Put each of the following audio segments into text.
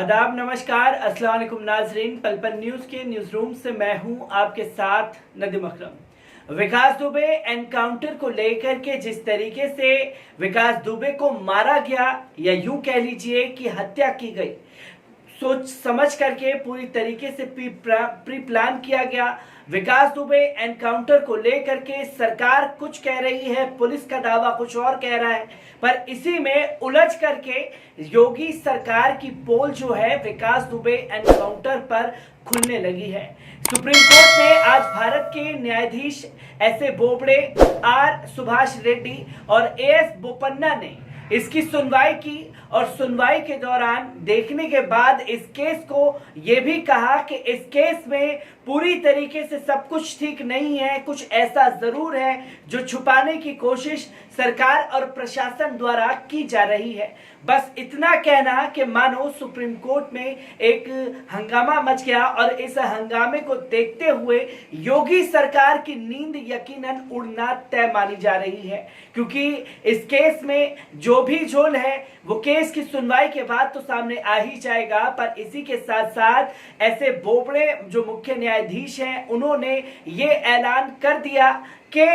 आदाब, नमस्कार, अस्सलाम वालेकुम नाजरीन। पल-पल न्यूज़ के न्यूज़ रूम से मैं हूं आपके साथ नदीम अकरम। विकास दुबे एनकाउंटर को लेकर के जिस तरीके से विकास दुबे को मारा गया या यूं कह लीजिए कि हत्या की गई, सोच समझ करके पूरी तरीके से प्री प्लान किया गया। विकास दुबे एनकाउंटर को लेकर के सरकार कुछ कह रही है, पुलिस का दावा कुछ और कह रहा है, पर इसी में उलझ करके योगी सरकार की पोल जो है विकास दुबे एनकाउंटर पर खुलने लगी है। सुप्रीम कोर्ट में आज भारत के न्यायाधीश एस.ए. बोबड़े, आर. सुभाष रेड्डी और ए.एस. बोपन्ना ने इसकी सुनवाई की और सुनवाई के दौरान देखने के बाद इस केस को यह भी कहा कि इस केस में पूरी तरीके से सब कुछ ठीक नहीं है, कुछ ऐसा जरूर है जो छुपाने की कोशिश सरकार और प्रशासन द्वारा की जा रही है। बस इतना कहना कि मानो सुप्रीम कोर्ट में एक हंगामा मच गया और इस हंगामे को देखते हुए योगी सरकार की नींद यकीनन उड़ना तय मानी जा रही है, क्योंकि इस केस में जो भी झोल है वो केस की सुनवाई के बाद तो सामने आ ही जाएगा। पर इसी के साथ साथ ऐसे बोबड़े जो मुख्य न्यायाधीश हैं उन्होंने ये ऐलान कर दिया कि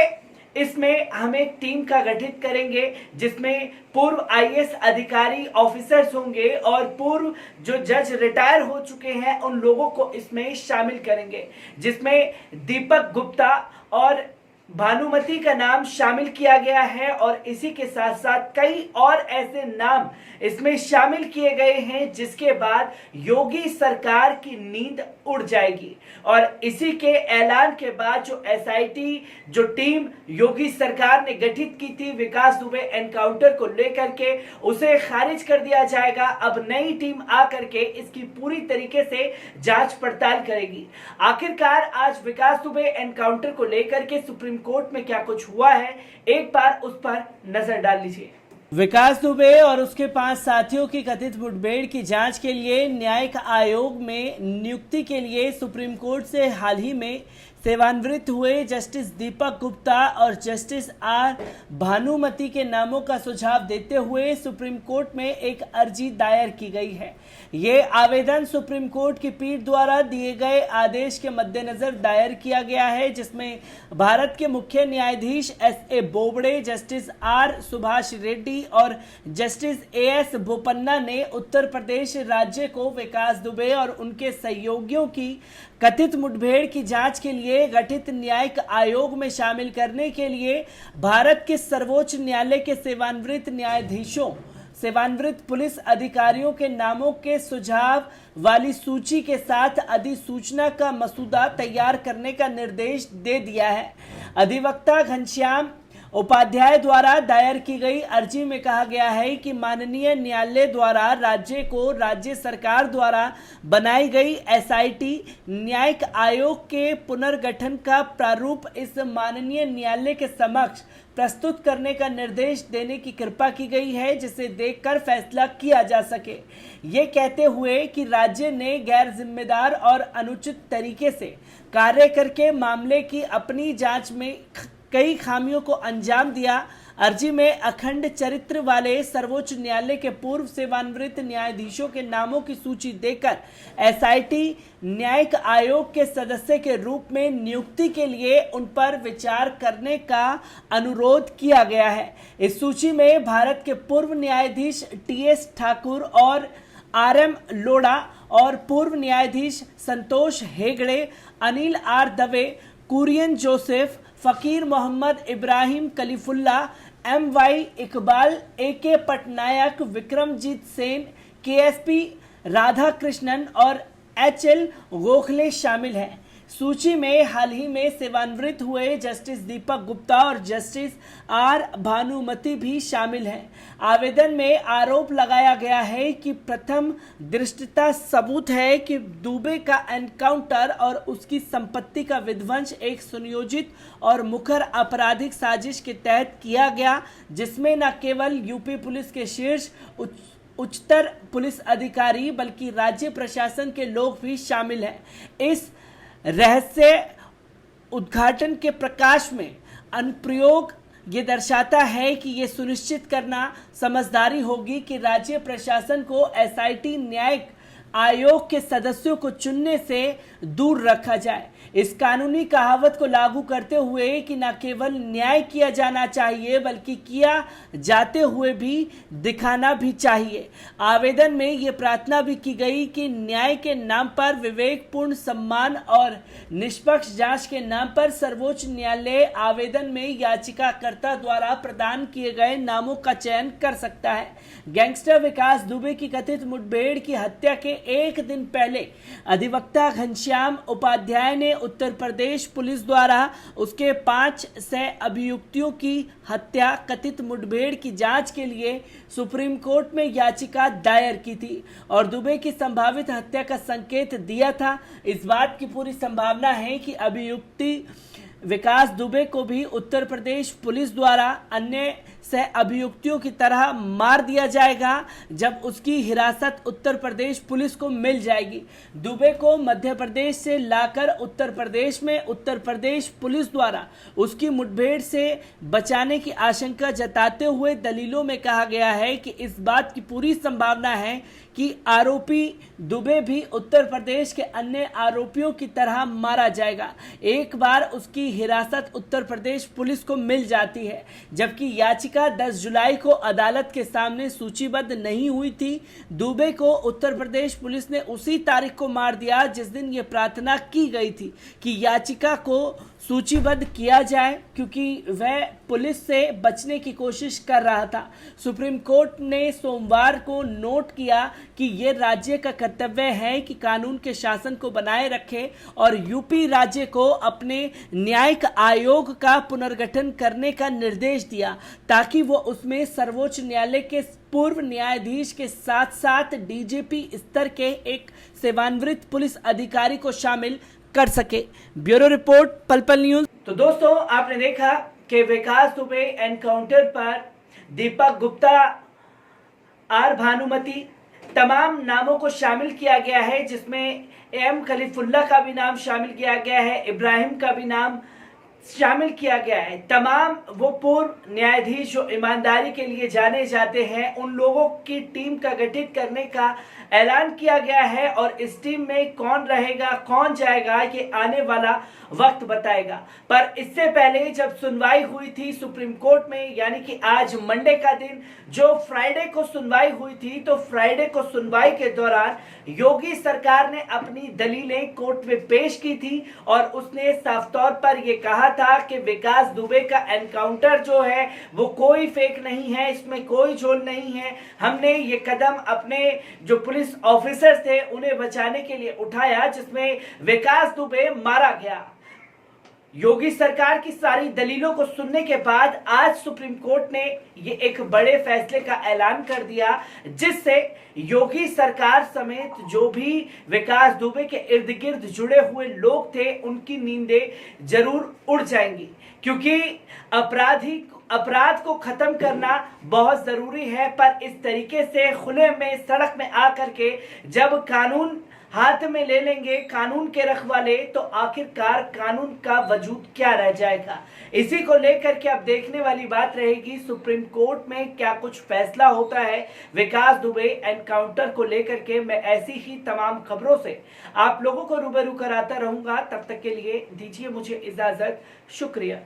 इसमें हम एक टीम का गठित करेंगे जिसमें पूर्व आईएएस अधिकारी ऑफिसर्स होंगे और पूर्व जो जज रिटायर हो चुके हैं उन लोगों को इसमें शामिल करेंगे, जिसमें दीपक गुप्ता और भानुमति का नाम शामिल किया गया है। और इसी के साथ साथ कई और ऐसे नाम इसमें शामिल किए गए हैं जिसके बाद योगी सरकार की नींद उड़ जाएगी। और इसी के ऐलान के बाद जो एसआईटी जो टीम योगी सरकार ने गठित की थी विकास दुबे एनकाउंटर को लेकर के, उसे खारिज कर दिया जाएगा। अब नई टीम आकर के इसकी पूरी तरीके से जांच पड़ताल करेगी। आखिरकार आज विकास दुबे एनकाउंटर को लेकर के सुप्रीम कोर्ट में क्या कुछ हुआ है, एक बार उस पर नजर डाल लीजिए। विकास दुबे और उसके 5 साथियों की कथित मुठभेड़ की जांच के लिए न्यायिक आयोग में नियुक्ति के लिए सुप्रीम कोर्ट से हाल ही में सेवानिवृत्त हुए जस्टिस दीपक गुप्ता और जस्टिस आर. भानुमति के नामों का सुझाव देते हुए सुप्रीम कोर्ट में एक अर्जी दायर की गई है। ये आवेदन सुप्रीम कोर्ट की पीठ द्वारा दिए गए आदेश के मद्देनजर दायर किया गया है, जिसमें भारत के मुख्य न्यायाधीश S A. Bobde, justice R. Subhash Reddy और जस्टिस ए.एस. बोपन्ना ने उत्तर प्रदेश राज्य को विकास दुबे और उनके सहयोगियों की कथित मुठभेड़ की जांच के लिए गठित न्यायिक आयोग में शामिल करने के लिए भारत के सर्वोच्च न्यायालय के सेवानिवृत्त न्यायाधीशों, सेवानिवृत्त पुलिस अधिकारियों के नामों के सुझाव वाली सूची के साथ अधिसूचना का मसूदा तैयार करने का निर्देश दे दिया है। अधिवक्ता घनश्याम उपाध्याय द्वारा दायर की गई अर्जी में कहा गया है कि माननीय न्यायालय द्वारा राज्य को राज्य सरकार द्वारा बनाई गई एसआईटी न्यायिक आयोग के पुनर्गठन का प्रारूप इस माननीय न्यायालय के समक्ष प्रस्तुत करने का निर्देश देने की कृपा की गई है, जिसे देखकर फैसला किया जा सके। ये कहते हुए कि राज्य ने गैर जिम्मेदार और अनुचित तरीके से कार्य करके मामले की अपनी जांच में कई खामियों को अंजाम दिया। अर्जी में अखंड चरित्र वाले सर्वोच्च न्यायालय के पूर्व सेवानिवृत्त न्यायाधीशों के नामों की सूची देकर एसआईटी न्यायिक आयोग के सदस्य के रूप में नियुक्ति के लिए उन पर विचार करने का अनुरोध किया गया है। इस सूची में भारत के पूर्व न्यायाधीश टी.एस. ठाकुर और आर.एम. लोढ़ा और पूर्व न्यायाधीश संतोष हेगड़े, अनिल आर. दवे, कुरियन जोसेफ, फकीर मोहम्मद इब्राहिम कलीफुल्ला, M.Y. इकबाल, A.K. पटनायक, विक्रमजीत सेन, के.एस.पी. राधाकृष्णन और H.L. गोखले शामिल हैं। सूची में हाल ही में सेवानिवृत्त हुए जस्टिस दीपक गुप्ता और जस्टिस आर. भानुमति भी शामिल हैं। आवेदन में आरोप लगाया गया है कि प्रथम दृष्टता सबूत है कि दुबे का एनकाउंटर और उसकी संपत्ति का विध्वंस एक सुनियोजित और मुखर आपराधिक साजिश के तहत किया गया, जिसमें न केवल यूपी पुलिस के शीर्ष उच्चतर पुलिस अधिकारी बल्कि राज्य प्रशासन के लोग भी शामिल हैं। इस रहस्य उद्घाटन के प्रकाश में अनुप्रयोग ये दर्शाता है कि ये सुनिश्चित करना समझदारी होगी कि राज्य प्रशासन को एसआईटी न्यायिक आयोग के सदस्यों को चुनने से दूर रखा जाए। इस कानूनी कहावत को लागू करते हुए कि न केवल न्याय किया जाना चाहिए बल्कि किया जाते हुए भी दिखाना भी चाहिए। आवेदन में ये प्रार्थना भी की गई कि न्याय के नाम पर, विवेकपूर्ण सम्मान और निष्पक्ष जांच के नाम पर सर्वोच्च न्यायालय आवेदन में याचिकाकर्ता द्वारा प्रदान किए गए नामों का चयन कर सकता है। गैंगस्टर विकास दुबे की कथित मुठभेड़ की हत्या के एक दिन पहले अधिवक्ता घनश्याम उपाध्याय ने उत्तर प्रदेश पुलिस द्वारा उसके 5 सह अभियुक्तों की हत्या कथित मुठभेड़ की जांच के लिए सुप्रीम कोर्ट में याचिका दायर की थी और दुबे की संभावित हत्या का संकेत दिया था। इस बात की पूरी संभावना है कि अभियुक्ति विकास दुबे को भी उत्तर प्रदेश पुलिस द्वारा अन्य सह अभियुक्तियों की तरह मार दिया जाएगा जब उसकी हिरासत उत्तर प्रदेश पुलिस को मिल जाएगी। दुबे को मध्य प्रदेश से लाकर उत्तर प्रदेश में उत्तर प्रदेश पुलिस द्वारा उसकी मुठभेड़ से बचाने की आशंका जताते हुए दलीलों में कहा गया है कि इस बात की पूरी संभावना है कि आरोपी दुबे भी उत्तर प्रदेश के अन्य आरोपियों की तरह मारा जाएगा एक बार उसकी हिरासत उत्तर प्रदेश पुलिस को मिल जाती है। जबकि याचिका 10 जुलाई को अदालत के सामने सूचीबद्ध नहीं हुई थी। दुबे को उत्तर प्रदेश पुलिस ने उसी तारीख को मार दिया जिस दिन ये प्रार्थना की गई थी कि याचिका को सूचीबद्ध किया जाए, क्योंकि वह पुलिस से बचने की कोशिश कर रहा था। सुप्रीम कोर्ट ने सोमवार को नोट किया कि ये राज्य का कर्तव्य है कि कानून के शासन को बनाए रखे और यूपी राज्य को अपने न्यायिक आयोग का पुनर्गठन करने का निर्देश दिया ताकि वो उसमें सर्वोच्च न्यायालय के पूर्व न्यायाधीश के साथ साथ डीजीपी स्तर के एक सेवानिवृत्त पुलिस अधिकारी को शामिल कर सके। ब्यूरो रिपोर्ट, पल पल न्यूज। तो दोस्तों, आपने देखा कि विकास दुबे एनकाउंटर पर दीपक गुप्ता, आर भानुमति, तमाम नामों को शामिल किया गया है, जिसमें एम खलीफुल्लाह का भी नाम शामिल किया गया है, इब्राहिम का भी नाम शामिल किया गया है। तमाम वो पूर्व न्यायाधीश जो ईमानदारी के लिए जाने जाते हैं, उन लोगों की टीम का गठित करने का ऐलान किया गया है और इस टीम में कौन रहेगा, कौन जाएगा, ये आने वाला वक्त बताएगा। पर इससे पहले जब सुनवाई हुई थी सुप्रीम कोर्ट में, यानी कि आज मंडे का दिन, जो फ्राइडे को सुनवाई हुई थी, तो फ्राइडे को सुनवाई के दौरान योगी सरकार ने अपनी दलीलें कोर्ट में पेश की थी और उसने साफ तौर पर यह कहा था कि विकास दुबे का एनकाउंटर जो है वो कोई फेक नहीं है, इसमें कोई झोल नहीं है। हमने ये कदम अपने जो पुलिस ऑफिसर थे उन्हें बचाने के लिए उठाया, जिसमें विकास दुबे मारा गया। योगी सरकार की सारी दलीलों को सुनने के बाद आज सुप्रीम कोर्ट ने ये एक बड़े फैसले का ऐलान कर दिया, जिससे योगी सरकार समेत जो भी विकास दुबे के इर्द गिर्द जुड़े हुए लोग थे उनकी नींदें जरूर उड़ जाएंगी, क्योंकि अपराध को खत्म करना बहुत जरूरी है। पर इस तरीके से खुले में सड़क में आकर के जब कानून हाथ में ले लेंगे कानून के रखवाले, तो आखिरकार कानून का वजूद क्या रह जाएगा। इसी को लेकर के अब देखने वाली बात रहेगी सुप्रीम कोर्ट में क्या कुछ फैसला होता है विकास दुबे एनकाउंटर को लेकर के। मैं ऐसी ही तमाम खबरों से आप लोगों को रूबरू कराता रहूंगा। तब तक के लिए दीजिए मुझे इजाजत। शुक्रिया।